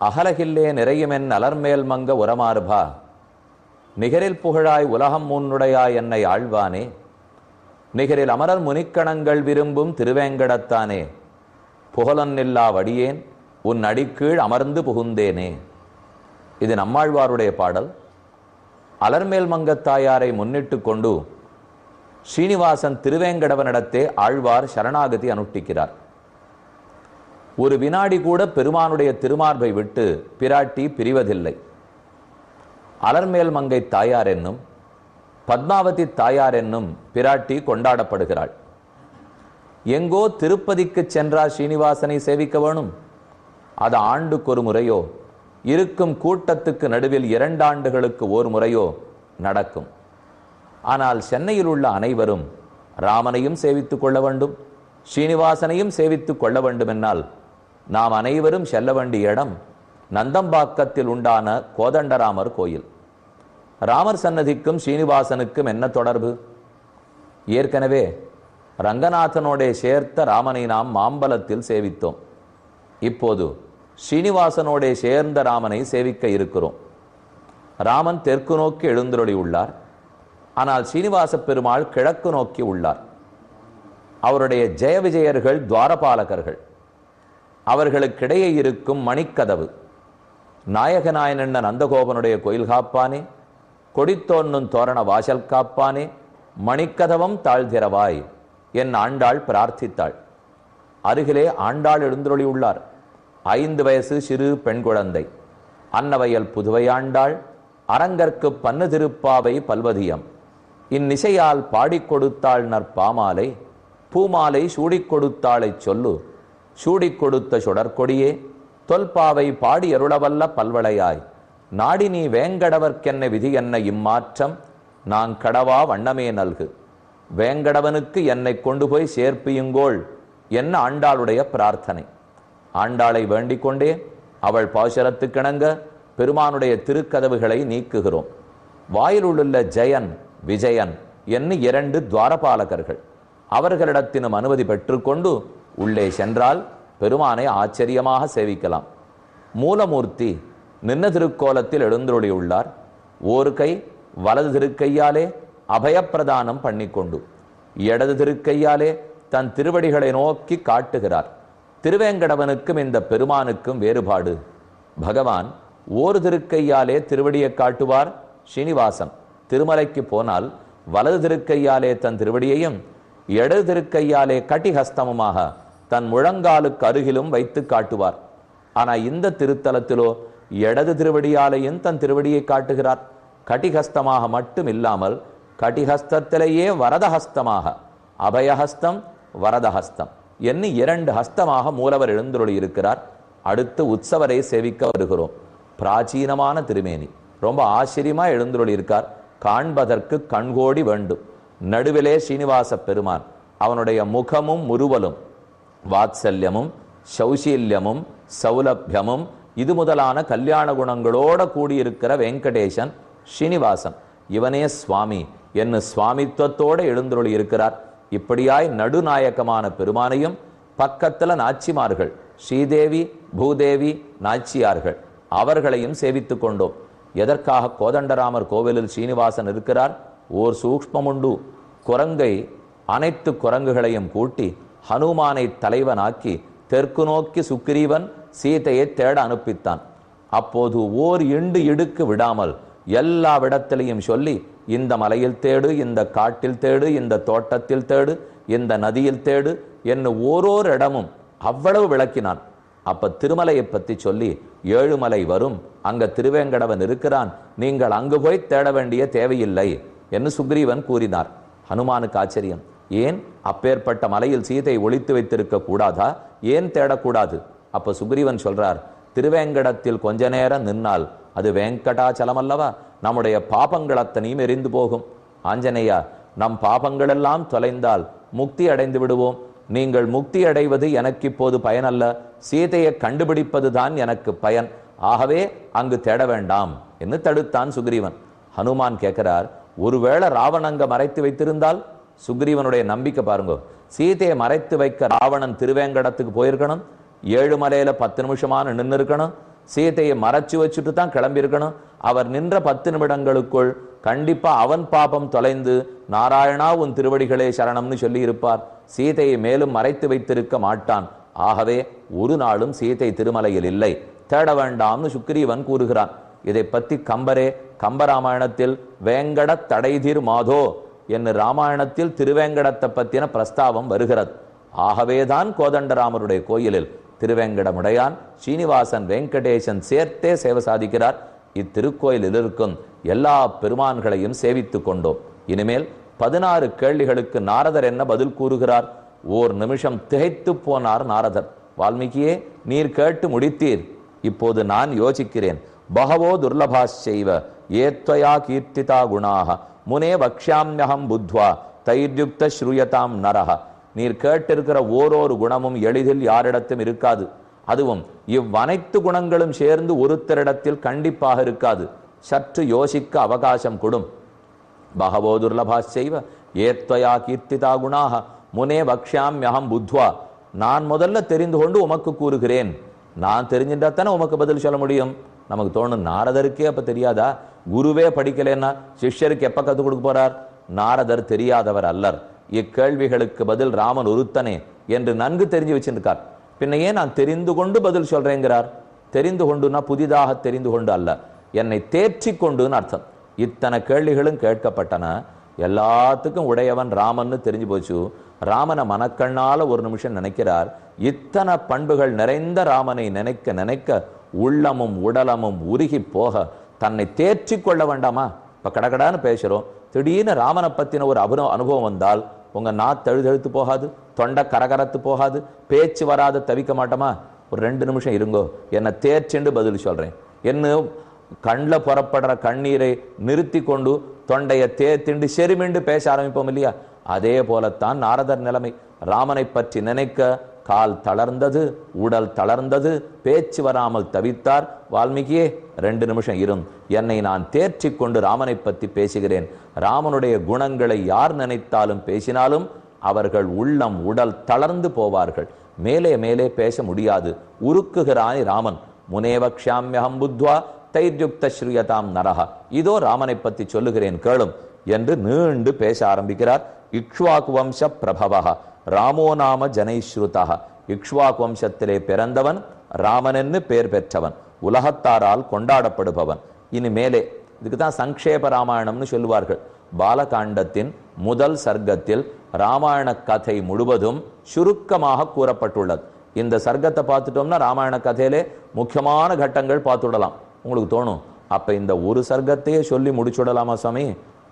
அகலகில்லே நிறையுமென் அலர்மேல் மங்க உரமார்பா நிகரில் புகழாய் உலகம் முன்னுடையாய் என்னை ஆழ்வானே நிகரில் அமரர் முனிக்கணங்கள் விரும்பும் திருவேங்கடத்தானே புகழன்னில்லா வடியேன் உன் அடிக்கீழ் அமர்ந்து புகுந்தேனே. இது நம்மாழ்வாருடைய பாடல். அலர்மேல் மங்கத்தாயாரை முன்னிட்டு கொண்டு ஸ்ரீனிவாசன் திருவேங்கடவனிடத்தே ஆழ்வார் சரணாகதி அனுஷ்டிக்கிறார். ஒரு வினாடி கூட பெருமானுடைய திருமார்பை விட்டு பிராட்டி பிரிவதில்லை. அலர்மேல் மங்கை தாயார் என்னும் பத்மாவதி தாயார் என்னும் பிராட்டி கொண்டாடப்படுகிறாள். எங்கோ திருப்பதிக்கு சென்றார் ஸ்ரீனிவாசனை சேவிக்க வேணும். அது ஆண்டுக்கு ஒரு முறையோ இருக்கும் கூட்டத்துக்கு நடுவில் 2 ஆண்டுகளுக்கு ஒரு முறையோ நடக்கும். ஆனால் சென்னையில் உள்ள அனைவரும் ராமனையும் சேவித்துக் கொள்ள வேண்டும், ஸ்ரீனிவாசனையும் சேவித்துக் கொள்ள வேண்டும் என்னால் நாம் அனைவரும் செல்ல வேண்டிய இடம் நந்தம்பாக்கத்தில் உண்டான கோதண்டராமர் கோயில். ராமர் சன்னதிக்கும் ஸ்ரீனிவாசனுக்கும் என்ன தொடர்பு? ஏற்கனவே ரங்கநாதனோட சேர்த்த ராமனை நாம் மாம்பலத்தில் சேவித்தோம். இப்போது ஸ்ரீனிவாசனோட சேர்ந்த ராமனை சேவிக்க இருக்கிறோம். ராமன் தெற்கு நோக்கி எழுந்தருளி உள்ளார். ஆனால் ஸ்ரீனிவாச பெருமாள் கிழக்கு நோக்கி உள்ளார். அவருடைய ஜெய விஜயர்கள் துவாரபாலகர்கள். அவர்களுக்கிடையே இருக்கும் மணிக்கதவு. நாயகநாயனண்ண நந்தகோபனுடைய கோயில் காப்பானே, கொடித்தோன்னும் தோரண வாசல் காப்பானே, மணிக்கதவம் தாழ்திரவாய் என் ஆண்டாள் பிரார்த்தித்தாள். அருகிலே ஆண்டாள் எழுந்தருளி உள்ளார். 5 வயசு சிறு பெண் குழந்தை. அன்னவயல் புதுவை ஆண்டாள் அரங்கற்கு பன்னு திருப்பாவை பல்வதியம் இந்நிசையால் பாடிக் கொடுத்தாள் நற்பாமாலை பூமாலை சூடிக் கொடுத்தாளை சொல்லு சூடிக் கொடுத்த சுடற்கொடியே தொல்பாவை பாடி அருளவல்ல பல்வளையாய் நாடி நீ வேங்கடவர்க்கென்ன விதி என்ன இம்மாற்றம் நான் கடவா வண்ணமே நல்கு வேங்கடவனுக்கு என்னை கொண்டு போய் சேர்ப்பியுங்கோள் என்ன ஆண்டாளுடைய பிரார்த்தனை. ஆண்டாளை வேண்டிக் கொண்டே அவள் பாசுரத்துக்கிணங்க பெருமானுடைய திருக்கதவுகளை நீக்குகிறோம். வாயிலுள்ள ஜெயன் விஜயன் என்ன 2 துவாரபாலகர்கள். அவர்களிடத்தினும் அனுமதி பெற்றுக்கொண்டு உள்ளே சென்றால் பெருமானை ஆச்சரியமாக சேவிக்கலாம். மூலமூர்த்தி நின்ன திருக்கோலத்தில் எழுந்தருளியுள்ளார். ஒரு கை வலது திருக்கையாலே அபயப்பிரதானம் பண்ணிக்கொண்டு இடது திருக்கையாலே தன் திருவடிகளை நோக்கி காட்டுகிறார். திருவேங்கடவனுக்கும் இந்த பெருமானுக்கும் வேறுபாடு. பகவான் ஓர் திருக்கையாலே திருவடியை காட்டுவார். ஸ்ரீனிவாசன் திருமலைக்கு போனால் வலது திருக்கையாலே தன் திருவடியையும் இடது திருக்கையாலே கட்டிஹஸ்தமுமாக தன் முழங்காலுக்கு அருகிலும் வைத்து காட்டுவார். ஆனால் இந்த திருத்தலத்திலோ இடது திருவடியாலேயும் தன் திருவடியை காட்டுகிறார். கட்டிஹஸ்தமாக மட்டும் இல்லாமல் கட்டிஹஸ்தத்திலேயே வரதஹஸ்தமாக அபயஹஸ்தம் வரதஹஸ்தம் என்ன 2 ஹஸ்தமாக மூலவர் எழுந்தருளி இருக்கிறார். அடுத்து உற்சவரை சேவிக்க வருகிறோம். பிராச்சீனமான திருமேனி, ரொம்ப ஆச்சரியமா எழுந்தருளி இருக்கார். காண்பதற்கு கண்கோடி வேண்டும். நடுவிலே ஸ்ரீனிவாச பெருமான், அவனுடைய முகமும் முருவலும் வாத்சல்யமும் சௌசீல்யமும் சௌலபியமும் இது முதலான கல்யாண குணங்களோட கூடியிருக்கிற வெங்கடேசன் ஸ்ரீனிவாசன். இவனே சுவாமி என்ன சுவாமித்துவத்தோடு எழுந்தருளி இருக்கிறார். இப்படியாய் நடுநாயக்கமான பெருமானையும் பக்கத்துல நாச்சிமார்கள் ஸ்ரீதேவி பூதேவி நாச்சியார்கள் அவர்களையும் சேவித்து கொண்டோம். எதற்காக கோதண்டராமர் கோவிலில் ஸ்ரீனிவாசன் இருக்கிறார்? ஓர் சூக்ஷ்மமுண்டு. குரங்கை அனைத்து குரங்குகளையும் கூட்டி ஹனுமானை தலைவனாக்கி தெற்கு நோக்கி சுக்கிரீவன் சீதையை தேட அனுப்பித்தான். அப்போது ஓர் இடுக்கு விடாமல் எல்லா விடத்திலையும் சொல்லி இந்த மலையில் தேடு, இந்த காட்டில் தேடு, இந்த தோட்டத்தில் தேடு, இந்த நதியில் தேடு என்ன ஓரோரு இடமும் அவ்வளவு விளக்கினான். அப்ப திருமலையை பற்றி சொல்லி 7 மலை வரும், அங்க திருவேங்கடவன் இருக்கிறான், நீங்கள் அங்கு போய் தேட வேண்டிய தேவையில்லை என்று சுக்ரீவன் கூறினார். ஹனுமானுக்கு ஆச்சரியம். ஏன் அப்பேற்பட்ட மலையில் சீதை ஒளித்து வைத்திருக்க கூடாதா? ஏன் தேடக்கூடாது? அப்ப சுக்ரீவன் சொல்றார், திருவேங்கடத்தில் கொஞ்ச நேரம் நின்னால் அது வேங்கடாச்சலம் அல்லவா, நம்முடைய பாபங்கள் அத்தனையும் எரிந்து போகும். ஆஞ்சநேயா, நம் பாபங்கள் எல்லாம் தொலைந்தால் முக்தி அடைந்து விடுவோம். நீங்கள் முக்தி அடைவது எனக்கு இப்போது பயனல்ல, சீதையை கண்டுபிடிப்பது தான் எனக்கு பயன். ஆகவே அங்கு தேட வேண்டாம் என்று தடுத்தான் சுக்ரீவன். ஹனுமான் கேட்கிறார், ஒருவேளை ராவணங்க மறைத்து வைத்திருந்தால்? சுக்ரீவனுடைய நம்பிக்கை பாருங்க. சீதையை மறைத்து வைக்க ராவணன் திருவேங்கடத்துக்கு போயிருக்கணும், 7 மலையில 10 நிமிஷமான நின்று இருக்கணும், சீதையை மறைச்சு வச்சுட்டு தான் கிளம்பியிருக்கணும். அவர் நின்ற 10 நிமிடங்களுக்குள் கண்டிப்பா அவன் பாபம் தொலைந்து நாராயணா உன் திருவடிகளே சரணம்னு சொல்லி இருப்பார். சீதையை மேலும் மறைத்து வைத்திருக்க மாட்டான். ஆகவே ஒரு நாளும் சீதை திருமலையில் இல்லை, தேட வேண்டாம்னு சுக்ரீவன் கூறுகிறான். இதை பத்தி கம்பரே கம்பராமாயணத்தில் வேங்கட தடைதீர் மாதோ என்று ராமாயணத்தில் திருவேங்கடத்தை பத்தின பிரஸ்தாவம் வருகிறது. ஆகவேதான் கோதண்டராமருடைய கோயிலில் திருவேங்கடமுடையான் ஸ்ரீனிவாசன் வெங்கடேசன் சேர்த்தே சேவை சாதிக்கிறார். இத்திருக்கோயிலில் இருக்கும் எல்லா பெருமான்களையும் சேவித்துக் கொண்டோம். இனிமேல் 16 கேள்விகளுக்கு நாரதர் என்ன பதில் கூறுகிறார்? ஓர் நிமிஷம் திகைத்து போனார் நாரதர். வால்மீகியே, நீர் கேட்டு முடித்தீர், இப்போது நான் யோசிக்கிறேன். பகவோ துர்லபாச்சைவ ஏத்வயா கீர்த்திதா குணாக முனே வக்ஷாம்யகம் புத்வா தைர்யுக்த ஸ்ரூயதாம் நரஹ. நீர் கேட்டிருக்கிற ஓரொரு குணமும் எளிதில் யாரிடத்தும் இருக்காது. அதுவும் இவ்வனைத்து குணங்களும் சேர்ந்து ஒருத்தரிடத்தில் கண்டிப்பாக இருக்காது. சற்று யோசிக்க அவகாசம் கொடும். பகவோ துர்லபாச்சைவ ஏத்வயா கீர்த்திதா குணாக முனே வக்ஷாம்யகம் புத்வா. நான் முதல்ல தெரிந்து கொண்டு உமக்கு கூறுகிறேன். நான் தெரிஞ்சின்றாத்தானே உமக்கு பதில் சொல்ல முடியும். நமக்கு தோணும், நாரதருக்கே அப்ப தெரியாதா? குருவே படிக்கலன்னா சிஷ்யருக்கு எப்ப கற்றுக் கொடுக்க போறார்? நாரதர் தெரியாதவர் அல்லர். இக்கேள்விகளுக்கு பதில் ராமன் ஒருத்தனே என்று நன்கு தெரிஞ்சு வச்சிருக்கார். பின்னையே நான் தெரிந்து கொண்டு பதில் சொல்றேங்கிறார். தெரிந்து கொண்டுனா புதிதாக தெரிந்து கொண்டு அல்ல, என்னை தேர்ச்சி கொண்டுன்னு அர்த்தம். இத்தனை கேள்விகளும் கேட்கப்பட்டன. எல்லாத்துக்கும் உடையவன் ராமன்னு தெரிஞ்சு போச்சு. ராமனை மனக்கண்ணால ஒரு நிமிஷம் நினைக்கிறார். இத்தனை பண்புகள் நிறைந்த ராமனை நினைக்க நினைக்க உள்ளமும் உடலமும் உருகி போக தன்னை தேர்ச்சி கொள்ள வேண்டாமா? இப்ப கடகடான்னு பேசுறோம், திடீர்னு ராமனை பத்தின ஒரு அனுபவம் வந்தால் உங்க தழுதழுத்து போகாது, தொண்டை கரகரத்து போகாது, பேச்சு வராது, தவிக்க மாட்டோமா? ஒரு 2 நிமிஷம் இருங்கோ, என்னை தேர்ச்சிண்டு பதில் சொல்றேன். என்ன கண்ணில் புறப்படுற கண்ணீரை நிறுத்தி கொண்டு தொண்டையை தேர்த்திண்டு செருமிண்டு பேச ஆரம்பிப்போம் இல்லையா? அதே போலத்தான் நாரதர் நிலைமை. ராமனை பற்றி நினைக்க கால் தளர்ந்தது, உடல் தளர்ந்தது, பேச்சு வராமல் தவித்தார். வால்மீகியே, 2 நிமிஷம் இரும், என்னை நான் தேர்ச்சி கொண்டு ராமனை பற்றி பேசுகிறேன். ராமனுடைய குணங்களை யார் நினைத்தாலும் பேசினாலும் அவர்கள் உள்ளம் உடல் தளர்ந்து போவார்கள். மேலே மேலே பேச முடியாது. உருக்குகிறானி ராமன். முனேவக்ஷாம்யகம் புத்வா தைர்யுக்த ஸ்ரீயதாம் நரஹ. இதோ ராமனை பற்றி சொல்லுகிறேன் கேளும் என்று நீண்டு பேச ஆரம்பிக்கிறார். இக்ஷ்வாகு வம்ச பிரபவஹ ராமோ நாம ஜனைஸ்ருதஹ. இக்ஷ்வாகு வம்சத்திலே பிறந்தவன், ராமனென்னு பேர் பெற்றவன், உலகத்தாரால் கொண்டாடப்படுபவன். இனி மேலே இதுக்கு தான் சங்கேப ராமாயணம்னு சொல்லுவார்கள். பாலகாண்டத்தின் முதல் சர்க்கத்தில் ராமாயண கதை முழுவதும் சுருக்கமாக கூறப்பட்டுள்ளது. இந்த சர்க்கத்தை பார்த்துட்டோம்னா ராமாயண கதையிலே முக்கியமான கட்டங்கள் பார்த்துடலாம். உங்களுக்கு தோணும், அப்ப இந்த ஒரு சர்க்கத்தையே சொல்லி முடிச்சுடலாமா சுவாமி?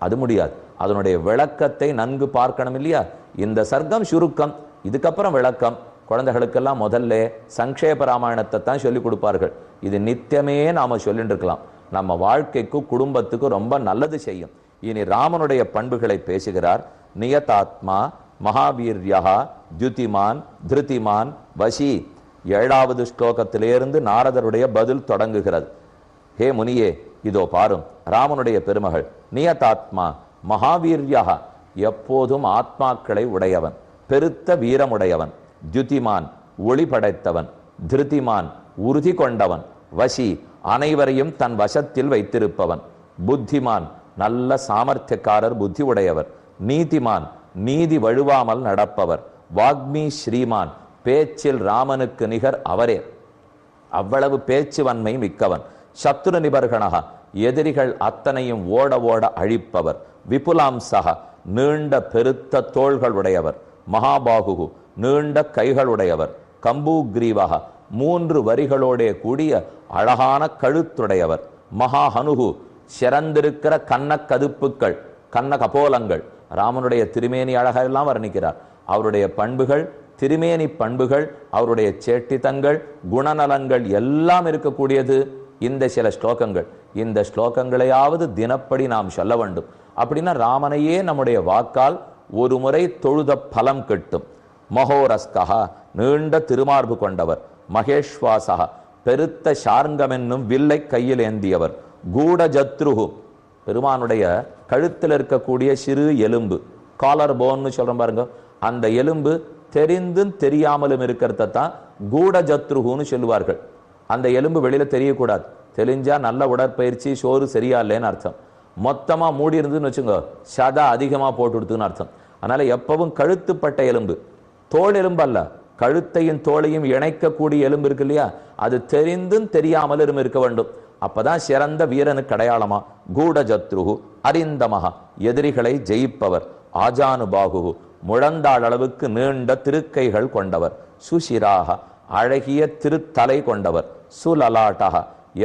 அது முடியாது. அதனுடைய விளக்கத்தை நன்கு பார்க்கணும் இல்லையா? இந்த சர்க்கம் சுருக்கம், இதுக்கப்புறம் விளக்கம். குழந்தைகளுக்கெல்லாம் முதல்ல சங்கேப ராமாயணத்தை தான் சொல்லி கொடுப்பார்கள். இது நித்தியமே நாம சொல்லிட்டு இருக்கலாம். நம்ம வாழ்க்கைக்கு குடும்பத்துக்கு ரொம்ப நல்லது செய்யும். இனி ராமனுடைய பண்புகளை பேசுகிறார். நியதாத்மா மகாவீர்யா துதிமான் திருதிமான் வசி. 7வது ஸ்லோகத்திலிருந்து நாரதருடைய பதில் தொடங்குகிறது. ஹே முனியே, இதோ பாரும் ராமனுடைய பெருமகள். நியதாத்மா மகாவீர்யா, எப்போதும் ஆத்மாக்களை உடையவன், பெருத்த வீரமுடையவன். துதிமான், ஒளி படைத்தவன். திருதிமான், உறுதி கொண்டவன். வசி, அனைவரையும் தன் வசத்தில் வைத்திருப்பவன். புத்திமான், நல்ல சாமர்த்தியக்காரர், புத்தி உடையவர். நீதிமான், நீதி வழுவாமல் நடப்பவர். வாக்மி ஸ்ரீமான், பேச்சில் ராமனுக்கு நிகர் அவரே, அவ்வளவு பேச்சு வன்மை மிக்கவன். சத்ரு நிபர்கணக, எதிரிகள் அத்தனையும் ஓட ஓட அழிப்பவர். விபுலாம்சக, நீண்ட பெருத்த தோள்கள் உடையவர். மகாபாகு, நீண்ட கைகளுடையவர். கம்பூக்ரீவக, 3 வரிகளோட கூடிய அழகான கழுத்துடையவர். மகாஹனுகு, சிறந்திருக்கிற கண்ண கதுப்புக்கள், கண்ண கபோலங்கள். ராமனுடைய திருமேனி அழகெல்லாம் வர்ணிக்கிறார். அவருடைய பண்புகள், திருமேனி பண்புகள், அவருடைய சேட்டித்தங்கள், குணநலங்கள் எல்லாம் இருக்கக்கூடியது இந்த சில ஸ்லோகங்கள். இந்த ஸ்லோகங்களையாவது தினப்படி நாம் சொல்ல வேண்டும். அப்படின்னா ராமனையே நம்முடைய வாக்கால் ஒரு முறை தொழுத பலம் கிட்டும். மகோரஸ்கா, நீண்ட திருமார்பு கொண்டவர். மகேஷ்வாசகா, பெருத்த சார்ங்கம் என்னும் வில்லை கையில் ஏந்தியவர். கூடஜத்ருகு, பெருமானுடைய கழுத்தில் இருக்கக்கூடிய சிறு எலும்பு, காலர் போன்னு சொல்றோம் பாருங்க, அந்த எலும்பு தெரிந்தும் தெரியாமலும் இருக்கிறத தான் கூடஜத்ருகுன்னு சொல்லுவார்கள். அந்த எலும்பு வெளியில தெரியக்கூடாது. தெரிஞ்சா நல்ல உடற்பயிற்சி, சோறு சரியா இல்லைன்னு அர்த்தம். மொத்தமா மூடி இருந்துன்னு வச்சுங்க, சதா அதிகமா போட்டு கொடுத்துன்னு அர்த்தம். அதனால எப்பவும் கழுத்துப்பட்ட எலும்பு, தோல் எலும்பு அல்ல, கழுத்தையும் தோளையும் இணைக்கக்கூடிய எலும்பு இருக்கு இல்லையா, அது தெரிந்தும் தெரியாமலும் இருக்க வேண்டும். அப்பதான் சிறந்த வீரனுக்கு அடையாளமா. கூட ஜத்ருகு அரிந்தமஹா, எதிரிகளை ஜெயிப்பவர். ஆஜானுபாகு, முழந்தாள் அளவுக்கு நீண்ட திருக்கைகள் கொண்டவர். சுஷிராக, அழகிய திருத்தலை கொண்டவர். சுலலாட்டக,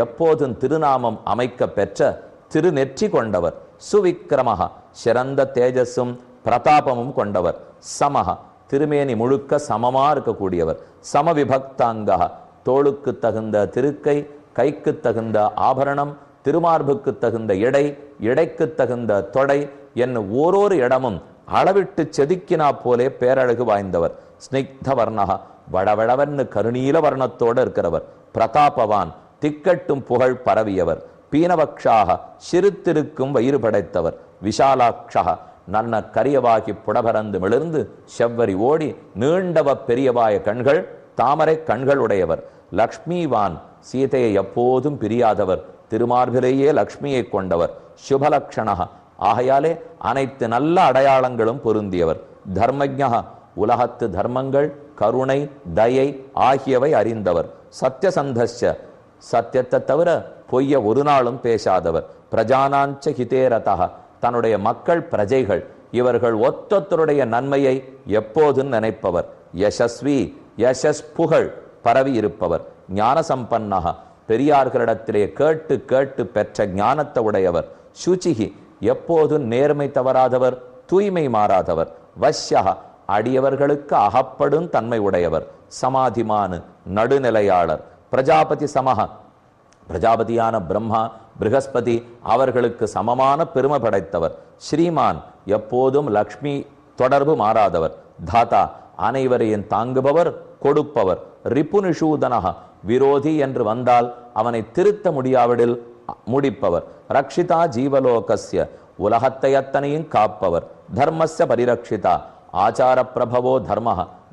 எப்போதும் திருநாமம் அமைக்க பெற்ற திருநெற்றி கொண்டவர். சுவிக்கிரமஹ, சிறந்த தேஜஸும் பிரதாபமும் கொண்டவர். சமஹ, திருமேனி முழுக்க சமமா இருக்கக்கூடியவர். சமவிபக்தாங்கஹ, தோளுக்கு தகுந்த திருக்கை, கைக்கு தகுந்த ஆபரணம், திருமார்புக்கு தகுந்த இடை, இடைக்கு தகுந்த தொடை என்ன ஓரொரு இடமும் அளவிட்டு செதுக்கினா போலே பேரழகு வாய்ந்தவர். ஸ்னிக்த வர்ணக, வடவடவன்னு கருணீல வர்ணத்தோடு இருக்கிறவர். பிரதாபவான், திக்கட்டும் புகழ் பரவியவர். பீனவக்ஷாக, சிறுத்திருக்கும் வயிறு படைத்தவர். விஷாலாட்சக, நல்ல கரியவாகி புடபரந்து மிளிர்ந்து செவ்வரி ஓடி நீண்டவ பெரியவாய கண்கள், தாமரை கண்கள் உடையவர். லக்ஷ்மிவான், சீதையை எப்போதும் பிரியாதவர். திருமார்பிலேயே லக்ஷ்மியை கொண்டவர். சுபலக்ஷணக, ஆகையாலே அனைத்து நல்ல அடையாளங்களும் பொருந்தியவர். தர்மஜ்ஞ, உலகத்து தர்மங்கள், கருணை, தயை ஆகியவை அறிந்தவர். சத்யசந்தஸ்ய, சத்தியத்தை தவிர பொய்ய ஒரு நாளும் பேசாதவர். பிரஜானாஞ்ச ஹிதேரதா, தன்னுடைய மக்கள் பிரஜைகள் இவர்கள் ஒத்தொத்தருடைய நன்மையை எப்போதும் நினைப்பவர். யசஸ்வி, யசஸ் புகழ் பரவி இருப்பவர். ஞான சம்பன்னக, பெரியார்களிடத்திலே கேட்டு கேட்டு பெற்ற ஞானத்தை உடையவர். சுச்சிகி, எப்போதும் நேர்மை தவறாதவர், தூய்மை மாறாதவர். வஷ்யக, அடியவர்களுக்கு அகப்படும் தன்மை உடையவர். சமாதிமானு, நடுநிலையாளர். பிரஜாபதி சமஹ, பிரஜாபதியான பிரம்மா பிருகஸ்பதி அவர்களுக்கு சமமான பெருமை படைத்தவர். ஸ்ரீமான், எப்போதும் லக்ஷ்மி தொடர்பு மாறாதவர். தாத்தா, அனைவரையும் தாங்குபவர், கொடுப்பவர். ரிபுனிஷூதனக, விரோதி என்று வந்தால் அவனை திருத்த முடியாவிடில் முடிப்பவர். ரக்ஷிதா ஜீவலோகஸ்ய, உலகத்தை அத்தனையும் காப்பவர். தர்மஸ்ய பரிரக்ஷிதா, ஆச்சார பிரபவோ தர்ம,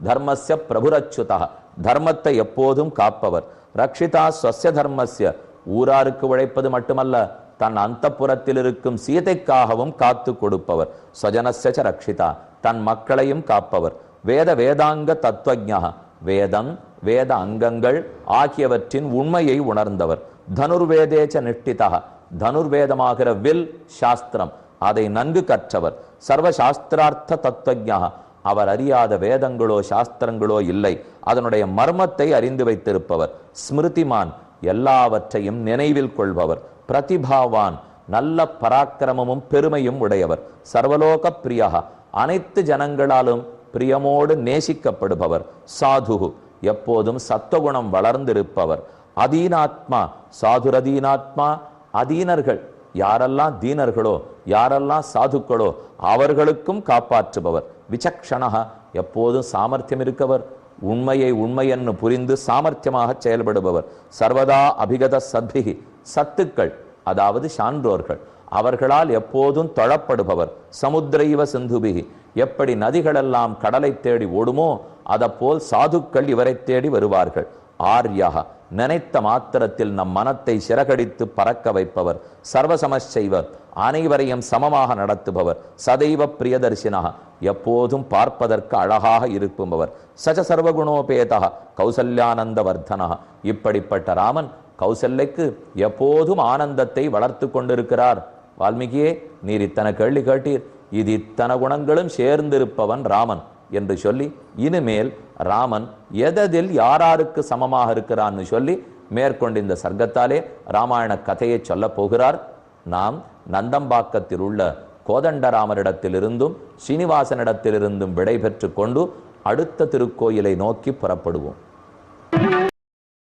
தர்மஸ்ய பிரபுரச்சுதா, தர்மத்தை எப்போதும் காப்பவர். ரக்ஷிதா ஸ்வஸ்ய தர்மஸ்ய, ஊராருக்கு உழைப்பது மட்டுமல்ல, தன் அந்தப்புறத்தில் இருக்கும் சீதைக்காகவும் காத்து கொடுப்பவர். ஸ்வஜனஸ்ய ரக்ஷிதா, தன் மக்களையும் காப்பவர். வேத வேதாங்க தத்துவஜ்ஞா, வேதம் வேத அங்கங்கள் ஆகியவற்றின் உண்மையை உணர்ந்தவர். தனுர்வேதேச்ச நிஷ்டிதா, தனுர்வேதமாகிற வில் சாஸ்திரம் அதை நன்கு கற்றவர். சர்வசாஸ்திரார்த்த தத்துவஜ்ஞா, அவர் அறியாத வேதங்களோ சாஸ்திரங்களோ இல்லை, அதனுடைய மர்மத்தை அறிந்து வைத்திருப்பவர். ஸ்மிருதிமான், எல்லாவற்றையும் நினைவில் கொள்பவர். பிரதிபாவான், நல்ல பராக்கிரமமும் பெருமையும் உடையவர். சர்வலோக பிரியா, அனைத்து ஜனங்களாலும் பிரியமோடு நேசிக்கப்படுபவர். சாதுகு, எப்போதும் சத்துவகுணம் வளர்ந்திருப்பவர். அதீனாத்மா, சாதுரதீனாத்மா, அதீனர்கள் யாரெல்லாம் தீனர்களோ, யாரெல்லாம் சாதுக்களோ அவர்களுக்கும் காப்பாற்றுபவர். விசக்ஷணா, எப்போதும் சாமர்த்தியம் இருக்கவர். உண்மையை உண்மையென்னு புரிந்து சாமர்த்தியமாக செயல்படுபவர். சர்வதா அபிகத சத்பிகி, சத்துக்கள் அதாவது சான்றோர்கள் அவர்களால் எப்போதும் தொழப்படுபவர். சமுத்திரைவ சிந்துபிகி, எப்படி நதிகளெல்லாம் கடலை தேடி ஓடுமோ அதப்போல் சாதுக்கள் இவரை தேடி வருவார்கள். ஆர்யா, நினைத்த மாத்திரத்தில் நம் மனத்தை சிறகடித்து பறக்க வைப்பவர். சர்வசமச்சைவர், அனைவரையும் சமமாக நடத்துபவர். சதைவ பிரியதர்சினா, எப்போதும் பார்ப்பதற்கு அழகாக இருப்பவர். சச்ச சர்வகுணோபேதா கௌசல்யானந்த வர்தனா, இப்படிப்பட்ட ராமன் கௌசல்யக்கு எப்போதும் ஆனந்தத்தை வளர்த்து கொண்டிருக்கிறார். வால்மீகியே, நீர் இத்தனை கேள்வி கேட்டீர், இது இத்தனை குணங்களும் சேர்ந்திருப்பவன் ராமன் என்று சொல்லி இனிமேல் ராமன் எதில் யாராருக்கு சமமாக இருக்கிறான்னு சொல்லி மேற்கொண்டு இந்த சர்க்கத்தாலே ராமாயண கதையை சொல்ல போகிறார். நாம் நந்தம்பாக்கத்தில் உள்ள கோதண்டராமரிடத்திலிருந்தும் ஸ்ரீனிவாசனிடத்திலிருந்தும் விடை பெற்று கொண்டு அடுத்த திருக்கோயிலை நோக்கி புறப்படுவோம்.